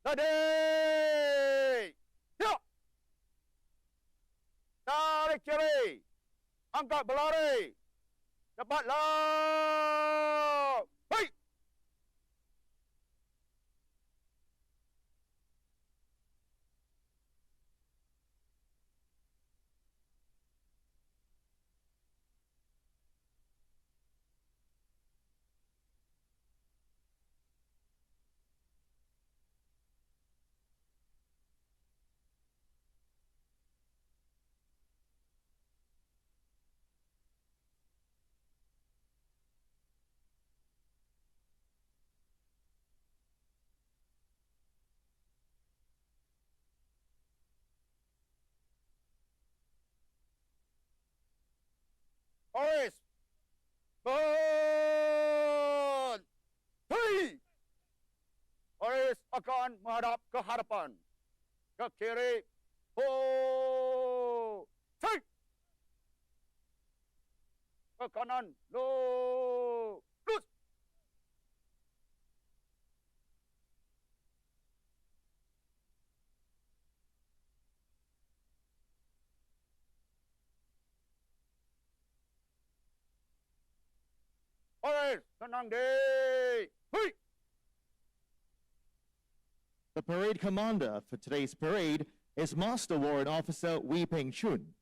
Ready! Yeah! Tarik kiri! Angkat berlari! Cepatlah! Hei! Baris! Berhenti! Baris akan menghadap ke hadapan. Ke kiri. Cek! Ke kanan. Lurus! Baris, tenang deh. Hei! The parade commander for today's parade is Master Warrant Officer Wee Peng Chun.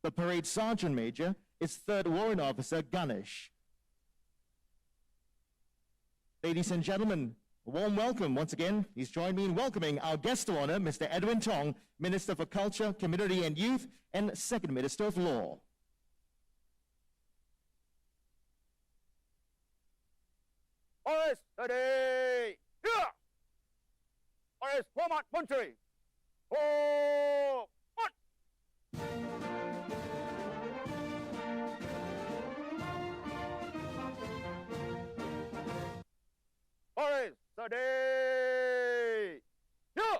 The parade sergeant major is 3rd Warrant Officer Ganesh. Ladies and gentlemen, a warm welcome once again. Please join me in welcoming our guest of honor, Mr. Edwin Tong, Minister for Culture, Community and Youth, and 2nd Minister of Law. Baris, ready! Yeah! Baris, hormat Menteri. Hormat! Baris, ready! Yeah!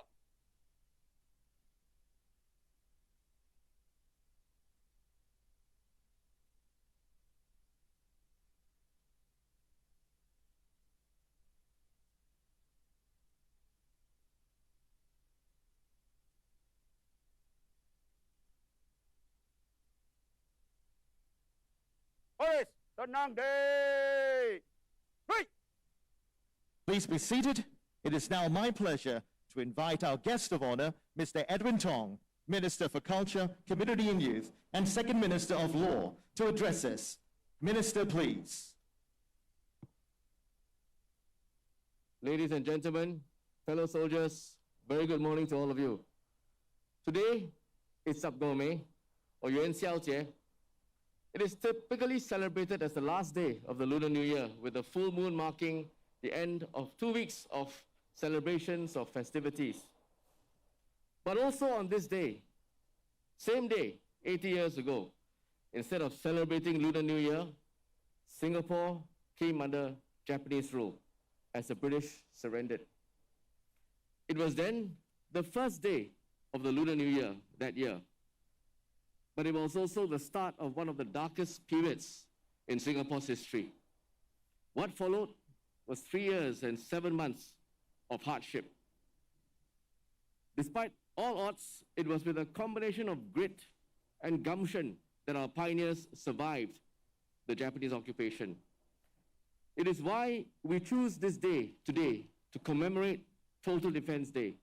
Baris, tenang deh. Hei! Please be seated. It is now my pleasure to invite our guest of honor, Mr. Edwin Tong, Minister for Culture, Community and Youth, and 2nd Minister of Law, to address us. Minister, please. Ladies and gentlemen, fellow soldiers, very good morning to all of you. Today is Sabgome, or Yuan Xiaojie. It is typically celebrated as the last day of the Lunar New Year, with the full moon marking the end of 2 weeks of celebrations of festivities. But also on this day, same day, 80 years ago, instead of celebrating Lunar New Year, Singapore came under Japanese rule as the British surrendered. It was then the first day of the Lunar New Year that year. But it was also the start of one of the darkest periods in Singapore's history. What followed was 3 years and 7 months of hardship. Despite all odds, it was with a combination of grit and gumption that our pioneers survived the Japanese occupation. It is why we choose this day today to commemorate Total Defense Day,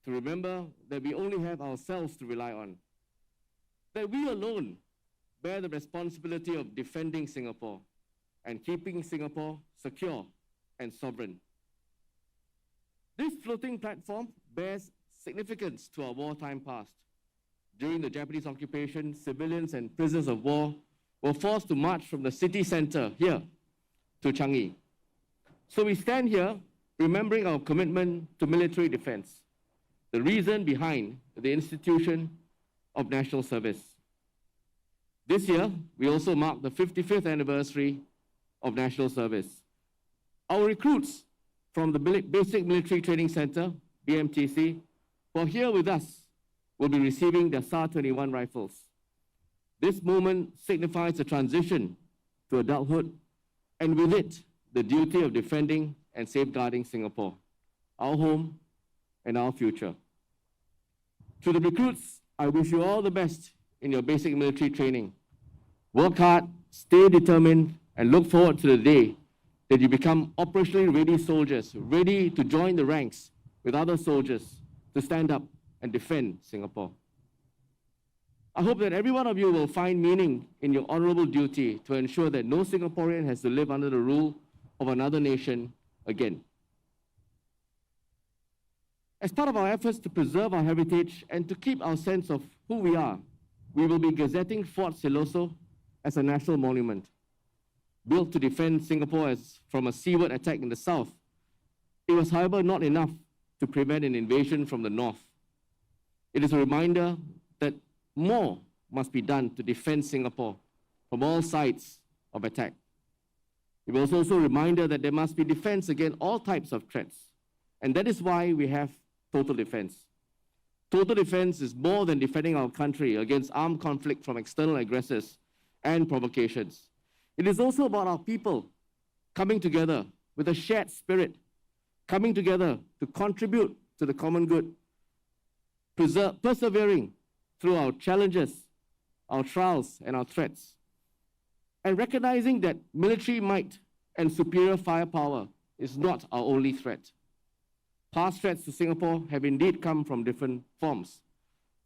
to remember that we only have ourselves to rely on, that we alone bear the responsibility of defending Singapore and keeping Singapore secure and sovereign. This floating platform bears significance to our wartime past. During the Japanese occupation, civilians and prisoners of war were forced to march from the city center here to Changi. So we stand here remembering our commitment to military defense, the reason behind the institution of national service. This year, we also mark the 55th anniversary of national service. Our recruits from the Basic Military Training Center, BMTC, who are here with us, will be receiving their SAR-21 rifles. This moment signifies the transition to adulthood, and with it, the duty of defending and safeguarding Singapore. our home, and our future. To the recruits, I wish you all the best in your basic military training. Work hard, stay determined, and look forward to the day that you become operationally ready soldiers, ready to join the ranks with other soldiers to stand up and defend Singapore. I hope that every one of you will find meaning in your honorable duty to ensure that no Singaporean has to live under the rule of another nation again. As part of our efforts to preserve our heritage and to keep our sense of who we are, we will be gazetting Fort Siloso as a national monument. Built to defend Singapore from a seaward attack in the south, it was, however, not enough to prevent an invasion from the north. It is a reminder that more must be done to defend Singapore from all sides of attack. It was also a reminder that there must be defense against all types of threats, and that is why we have total defense. Total defense is more than defending our country against armed conflict from external aggressors and provocations. It is also about our people coming together with a shared spirit, coming together to contribute to the common good, persevering through our challenges, our trials, and our threats, and recognizing that military might and superior firepower is not our only threat. Past threats to Singapore have indeed come from different forms,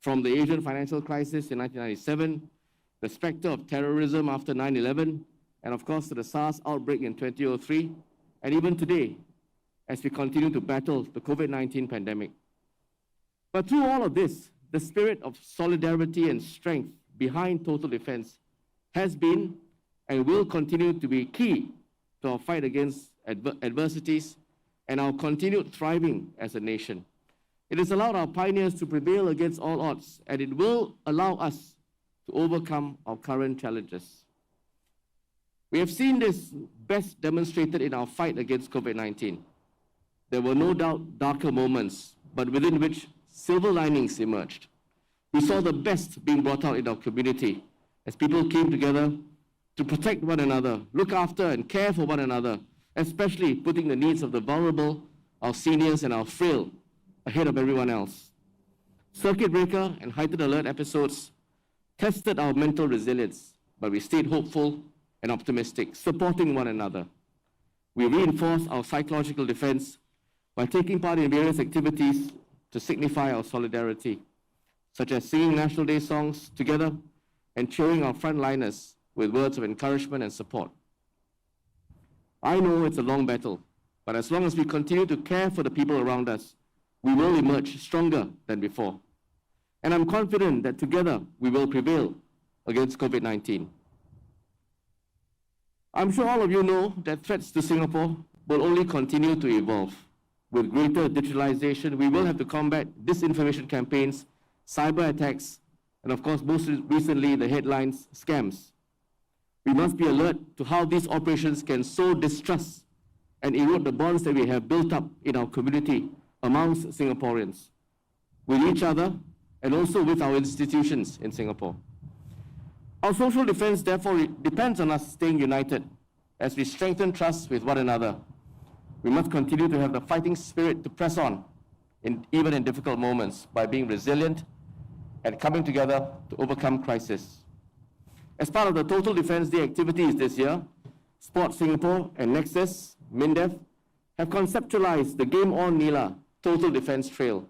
from the Asian financial crisis in 1997, the specter of terrorism after 9/11, and of course to the SARS outbreak in 2003, and even today, as we continue to battle the COVID-19 pandemic. But through all of this, the spirit of solidarity and strength behind total defense has been and will continue to be key to our fight against adversities and our continued thriving as a nation. It has allowed our pioneers to prevail against all odds, and it will allow us to overcome our current challenges. We have seen this best demonstrated in our fight against COVID-19. There were no doubt darker moments, but within which silver linings emerged. We saw the best being brought out in our community as people came together to protect one another, look after and care for one another, especially putting the needs of the vulnerable, our seniors and our frail, ahead of everyone else. Circuit breaker and heightened alert episodes tested our mental resilience, but we stayed hopeful and optimistic, supporting one another. We reinforced our psychological defense by taking part in various activities to signify our solidarity, such as singing National Day songs together and cheering our frontliners with words of encouragement and support. I know it's a long battle, but as long as we continue to care for the people around us, we will emerge stronger than before. And I'm confident that together we will prevail against COVID-19. I'm sure all of you know that threats to Singapore will only continue to evolve. With greater digitalization, we will have to combat disinformation campaigns, cyber attacks, and of course, most recently, the headlines, scams. We must be alert to how these operations can sow distrust and erode the bonds that we have built up in our community amongst Singaporeans, with each other, and also with our institutions in Singapore. Our social defense, therefore, depends on us staying united as we strengthen trust with one another. We must continue to have the fighting spirit to press on, even in difficult moments, by being resilient and coming together to overcome crisis. As part of the Total Defence Day activities this year, Sport Singapore and Nexus, MINDEF, have conceptualized the Game On Nila Total Defence Trail.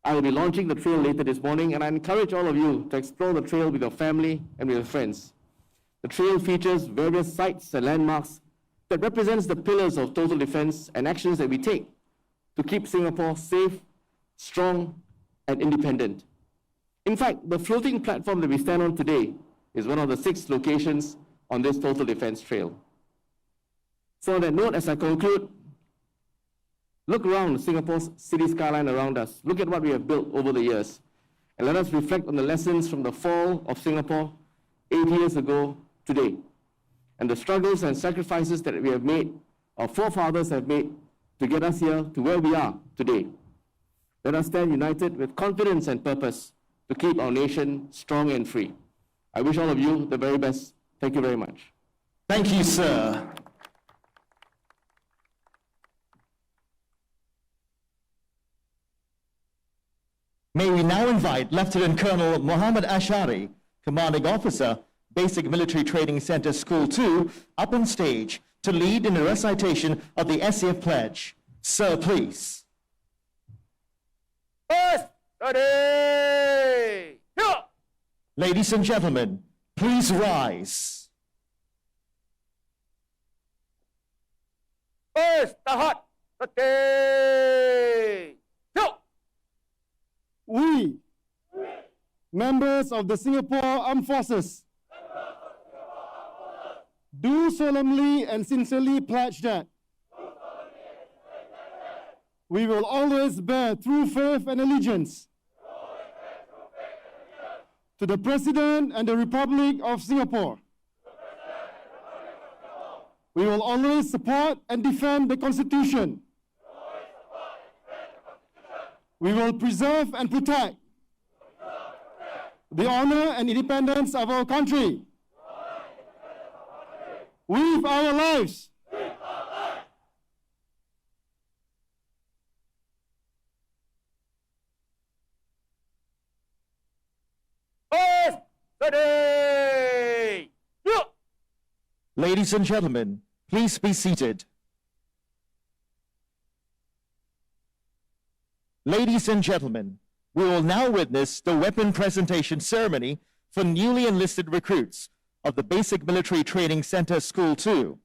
I will be launching the trail later this morning, and I encourage all of you to explore the trail with your family and with your friends. The trail features various sites and landmarks that represents the pillars of total defense and actions that we take to keep Singapore safe, strong, and independent. In fact, the floating platform that we stand on today is one of the 6 locations on this total defense trail. So on that note, as I conclude, look around Singapore's city skyline around us. Look at what we have built over the years. And let us reflect on the lessons from the fall of Singapore 8 years ago today, and the struggles and sacrifices that we have made, our forefathers have made, to get us here to where we are today. Let us stand united with confidence and purpose to keep our nation strong and free. I wish all of you the very best. Thank you very much. Thank you, sir. May we now invite Lieutenant Colonel Muhammad Ashari, Commanding Officer, Basic Military Training Center School 2, up on stage to lead in a recitation of the SAF Pledge. Sir, please. First, steady. Here. Ladies and gentlemen, please rise. First, tahat. Steady. Here. We, members of the Singapore Armed Forces, do solemnly and sincerely pledge that we will always bear true faith and allegiance to the President and the Republic of Singapore. We will always support and defend the Constitution. We will preserve and protect the honor and independence of our country with our lives. First, steady. Here. Ladies and gentlemen, please be seated. Ladies and gentlemen, we will now witness the weapon presentation ceremony for newly enlisted recruits of the Basic Military Training Center School 2.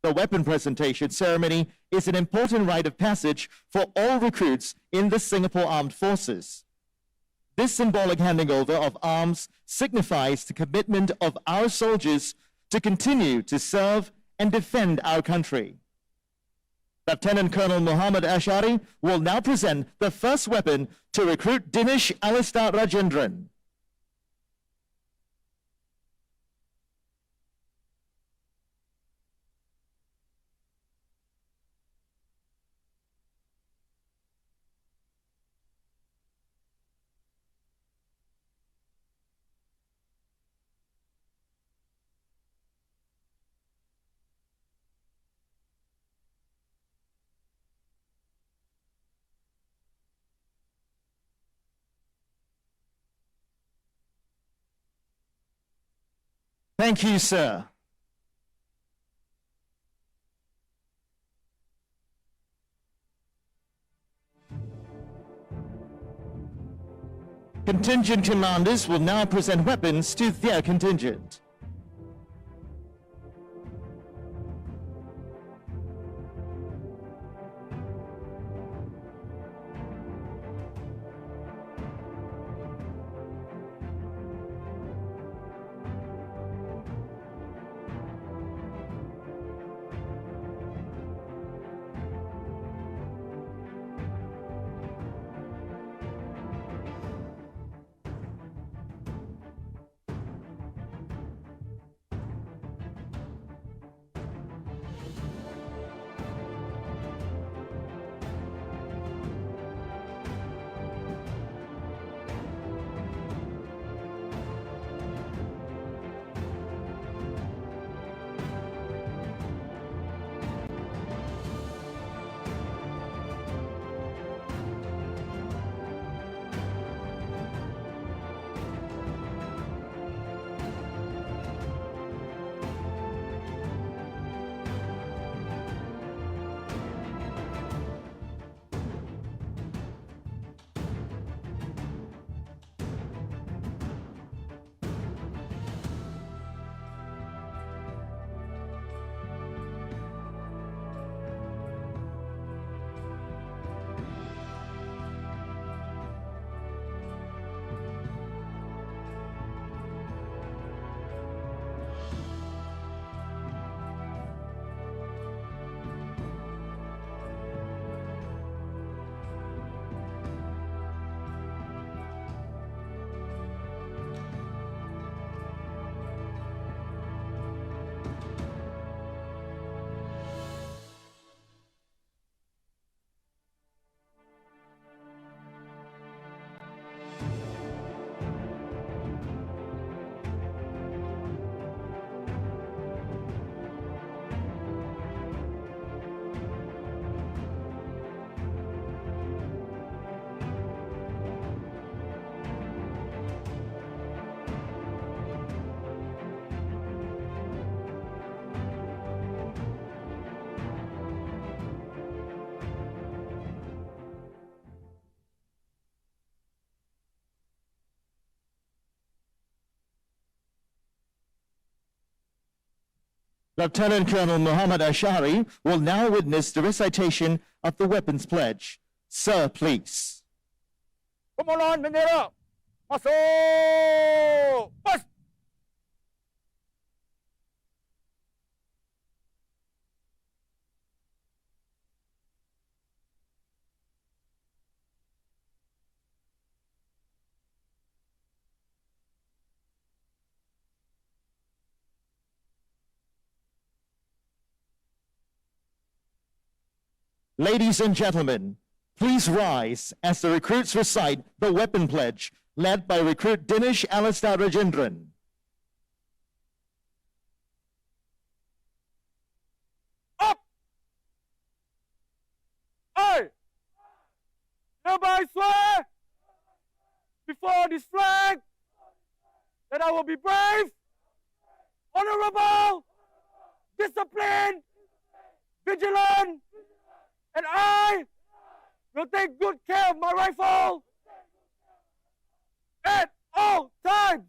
The weapon presentation ceremony is an important rite of passage for all recruits in the Singapore Armed Forces. This symbolic handing over of arms signifies the commitment of our soldiers to continue to serve and defend our country. Lieutenant Colonel Muhammad Ashari will now present the first weapon to recruit Dinesh Alistar Rajendran. Thank you, sir. Contingent commanders will now present weapons to their contingent. Lieutenant Colonel Muhammad Ashari will now witness the recitation of the weapons pledge. Sir, please. Komandan bendera. Masuk. Bas. Ladies and gentlemen, please rise as the recruits recite the weapon pledge, led by recruit Dinesh Alistair Rajendran. Up. I hereby swear before this flag that I will be brave, honorable, disciplined, vigilant, and I will take good care of my rifle at all times.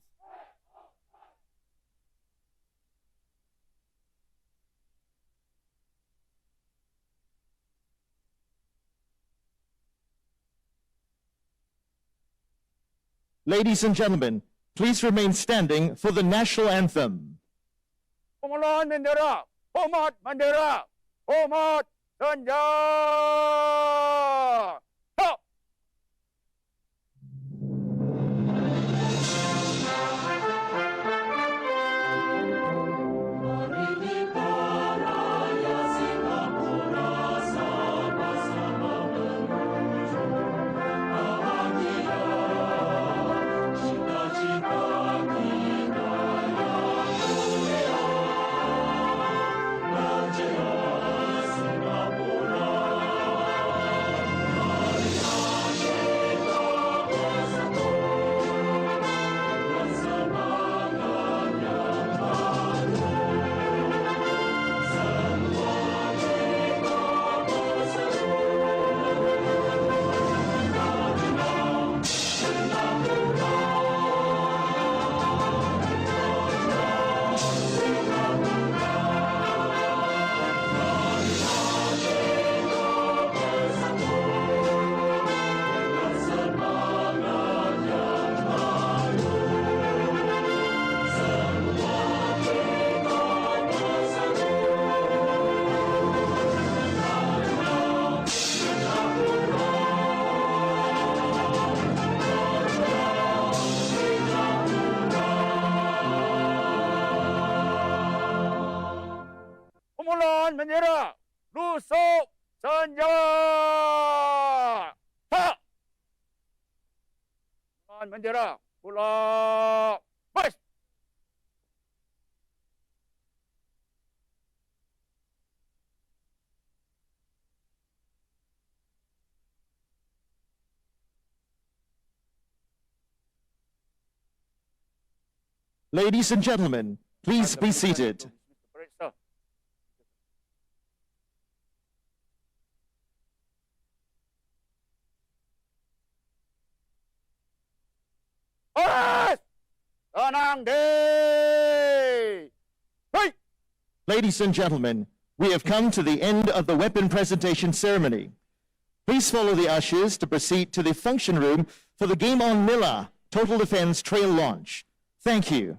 Ladies and gentlemen, please remain standing for the national anthem. Komandan bendera, hormat bendera, hormat senja. Ha! Komandan bendera, rusuk senja. Ha! Komandan bendera, pula. Bas. Ladies and gentlemen, please be seated. Horas! Tenang deh! Hey! Ladies and gentlemen, we have come to the end of the weapon presentation ceremony. Please follow the ushers to proceed to the function room for the Game On Miller Total Defense Trail launch. Thank you.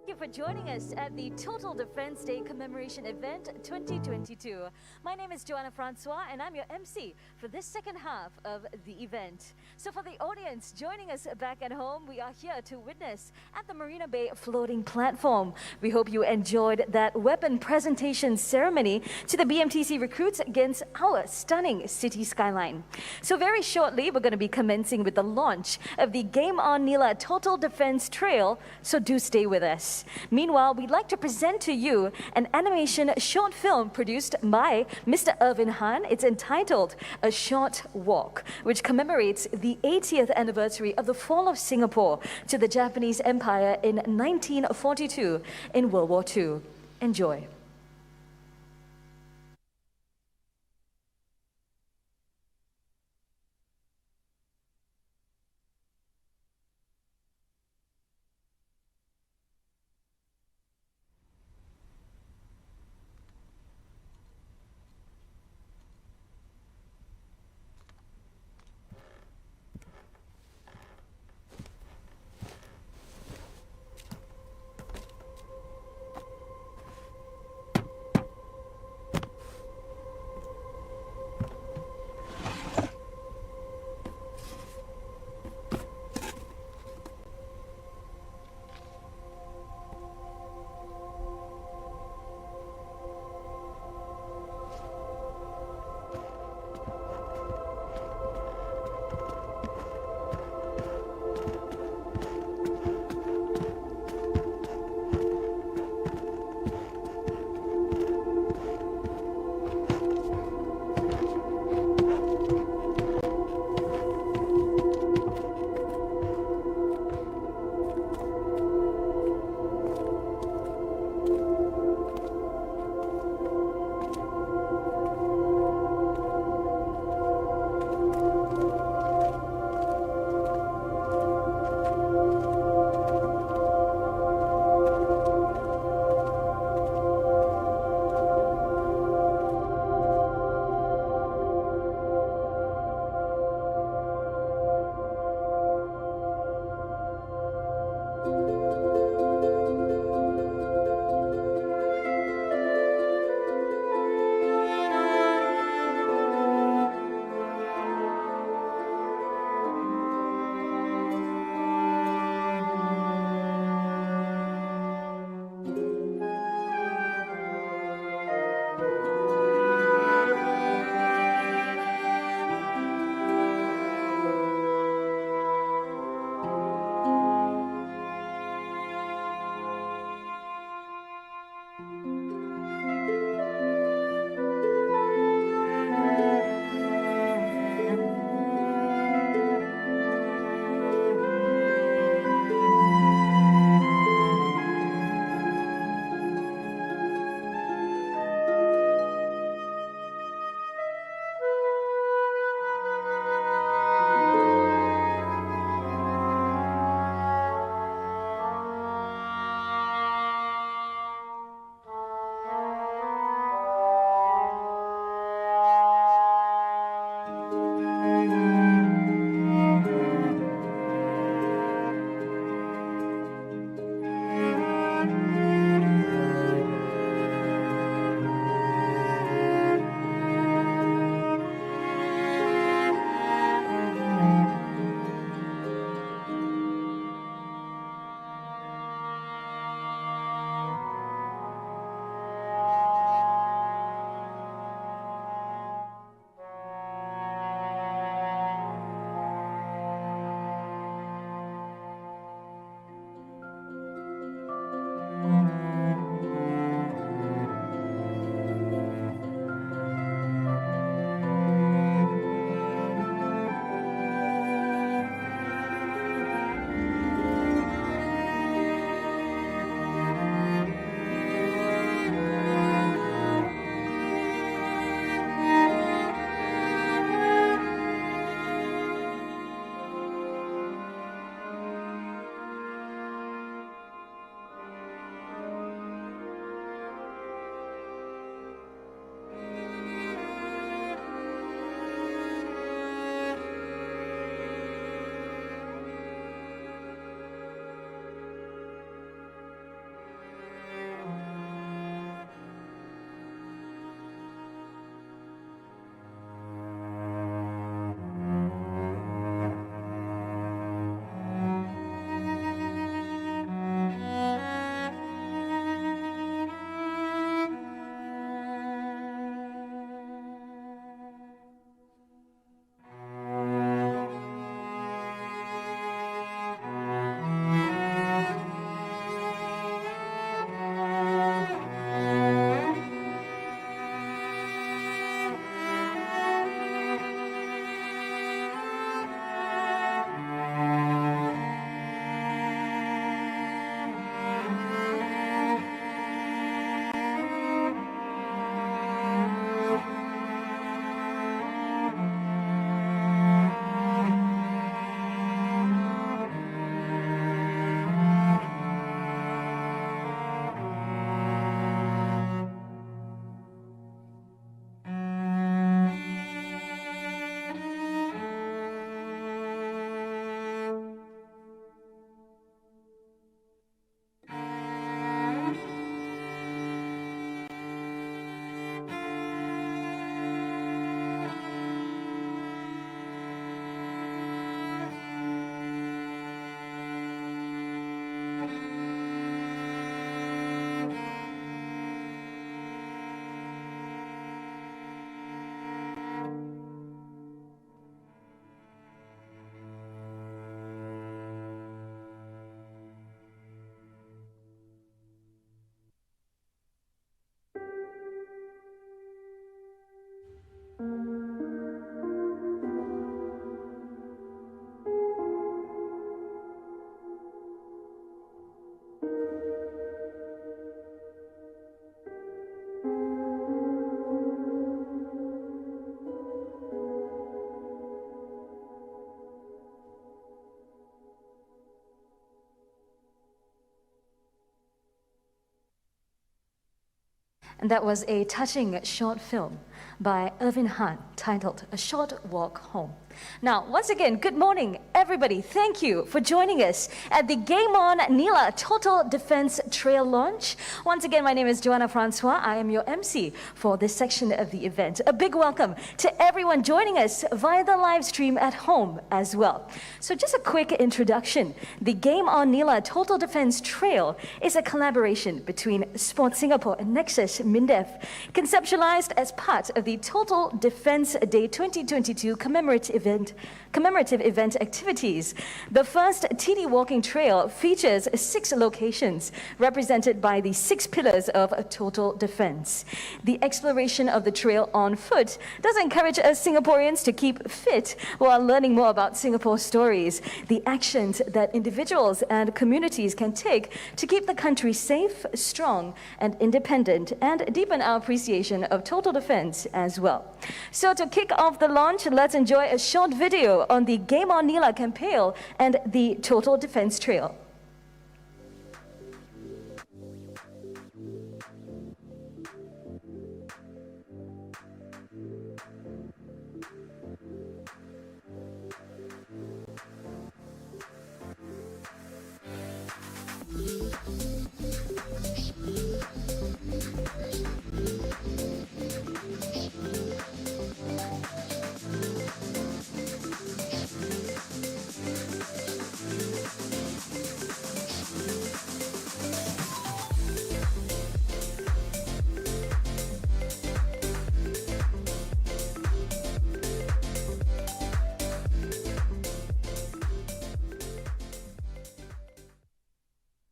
Thank you for joining us at the Total Defense Day Commemoration Event 2022. My name is Joanna Francois and I'm your MC for this second half of the event. So for the audience joining us back at home, we are here to witness at the Marina Bay floating platform. We hope you enjoyed that weapon presentation ceremony to the BMTC recruits against our stunning city skyline. So very shortly, we're going to be commencing with the launch of the Game On Nila Total Defense Trail, so do stay with us. Meanwhile, we'd like to present to you an animation short film produced by Mr. Irvin Han. It's entitled A Short Walk, which commemorates the 80th anniversary of the fall of Singapore to the Japanese Empire in 1942 in World War II. Enjoy. And that was a touching short film by Irvin Han titled A Short Walk Home. Now, once again, good morning, everybody. Thank you for joining us at the Game On Nila Total Defense Trail launch. Once again, my name is Joanna Francois. I am your MC for this section of the event. A big welcome to everyone joining us via the live stream at home as well. So just a quick introduction. The Game On Nila Total Defense Trail is a collaboration between Sport Singapore and Nexus MINDEF, conceptualized as part of the Total Defense Day 2022 commemorative event activities. The first TD Walking Trail features 6 locations represented by the 6 pillars of total defense. The exploration of the trail on foot does encourage us Singaporeans to keep fit while learning more about Singapore stories, the actions that individuals and communities can take to keep the country safe, strong, and independent, and deepen our appreciation of total defense as well. So to kick off the launch, let's enjoy a short video on the Game On Nila campaign and the Total Defense Trail.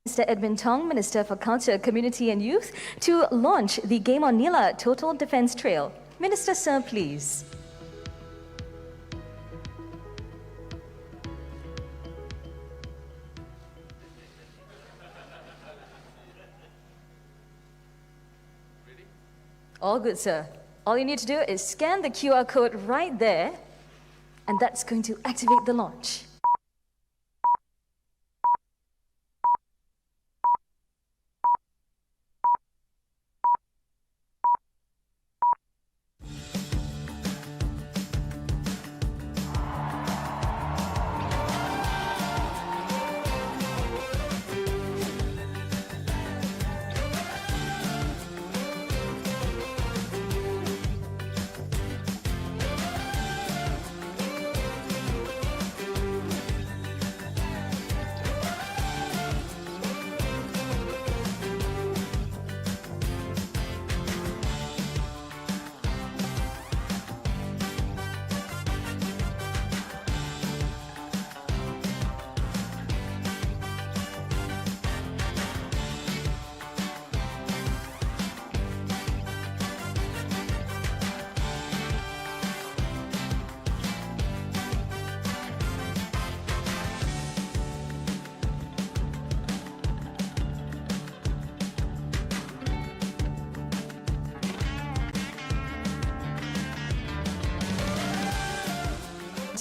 Mr. Edwin Tong, Minister for Culture, Community and Youth, to launch the Game On Nila Total Defense Trail. Minister, sir, please. All good, sir. All you need to do is scan the QR code right there, and that's going to activate the launch.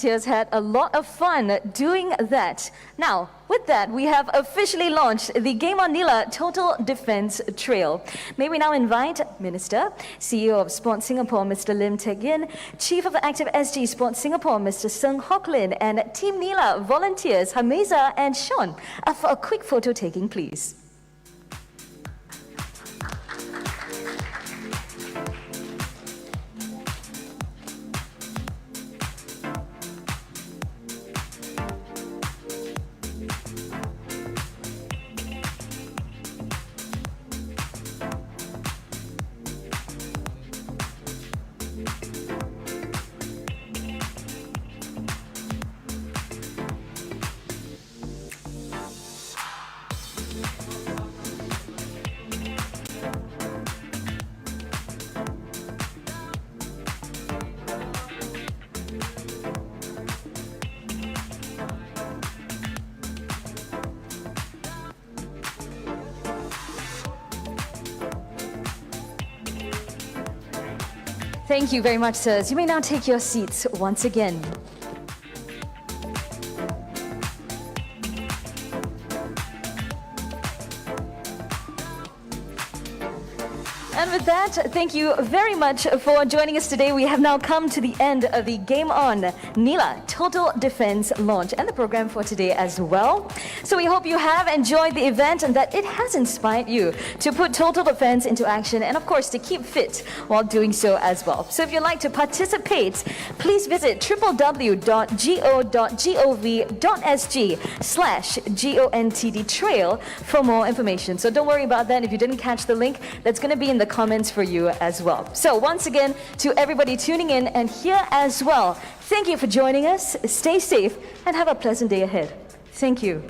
Volunteers had a lot of fun doing that. Now, with that, we have officially launched the Game On Nila Total Defense Trail. May we now invite Minister, CEO of Sport Singapore, Mr. Lim Teck Yin, Chief of Active SG Sport Singapore, Mr. Seng Hock Lin, and Team Nila volunteers Hameza and Sean for a quick photo taking, please. Thank you very much, sirs. You may now take your seats once again. And And with that, thank you very much for joining us today. We have now come to the end of the Game On Nila Total Defense launch and the program for today as well. So we hope you have enjoyed the event and that it has inspired you to put total defense into action and of course to keep fit while doing so as well. So if you'd like to participate, please visit www.go.gov.sg/GONTD trail for more information. So don't worry about that if you didn't catch the link. That's going to be in the comments for you as well. So once again, to everybody tuning in and here as well, thank you for joining us. Stay safe and have a pleasant day ahead. Thank you.